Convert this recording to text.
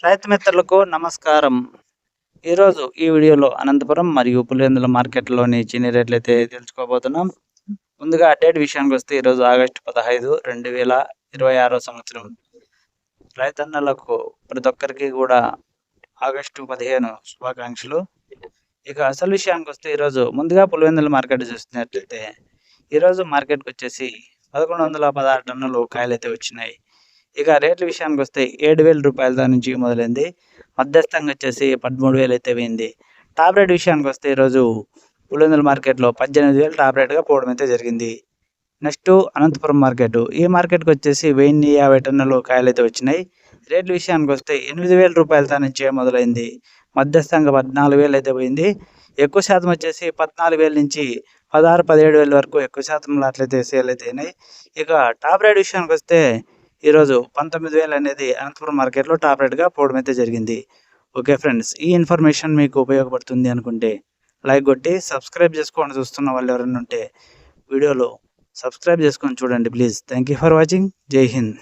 రైతు మిత్రులకు నమస్కారం. ఈరోజు ఈ వీడియోలో అనంతపురం మరియు పులివెందుల మార్కెట్‌లోని చీనీ రేట్లయితే తెలుసుకోబోతున్నాం. ముందుగా డేట్ విషయానికొస్తే ఈరోజు ఆగస్టు 15, 2026 సంవత్సరం. రైతన్నలకు ప్రతి ఒక్కరికి కూడా ఆగస్టు 15 శుభాకాంక్షలు. ఇక అసలు విషయానికొస్తే ఈరోజు ముందుగా పులివెందుల మార్కెట్ చూస్తున్నట్లయితే ఈరోజు మార్కెట్‌కొచ్చేసి 1116 టన్నులు కాయలైతే వచ్చినాయి. ఇక రేట్ల విషయానికొస్తే 7,000 రూపాయల దాని నుంచి మొదలైంది. మధ్యస్థంగా వచ్చేసి 13,000 అయితే పోయింది. టాప్ రేట్ విషయానికొస్తే ఈరోజు పులివెందుల మార్కెట్‌లో 18,000 టాప్ రేట్‌గా పోవడం అయితే జరిగింది. Next Anantapuram market. ఈ మార్కెట్‌కి వచ్చేసి 1,050 టన్నులు కాయలైతే వచ్చినాయి. రేట్ల విషయానికొస్తే 8,000 రూపాయల దాని నుంచే మొదలైంది. మధ్యస్థంగా 14,000 అయితే పోయింది. ఎక్కువ శాతం వచ్చేసి 14,000 నుంచి 16, 17,000 వరకు ఎక్కువ శాతం లాట్లయితే సేల్ అయితే అయినాయి. ఇక టాప్ రేట్ విషయానికొస్తే ఈరోజు 19,000 అనేది అనంతపురం మార్కెట్‌లో టాప్ రేట్‌గా పోవడం అయితే జరిగింది. ఓకే ఫ్రెండ్స్, ఈ ఇన్ఫర్మేషన్ మీకు ఉపయోగపడుతుంది అనుకుంటే లైక్ కొట్టి సబ్స్క్రైబ్ చేసుకోండి. చూస్తున్న వాళ్ళు ఎవరైనా ఉంటే వీడియోలో సబ్స్క్రైబ్ చేసుకొని చూడండి please. Thank you for watching. జై హింద్.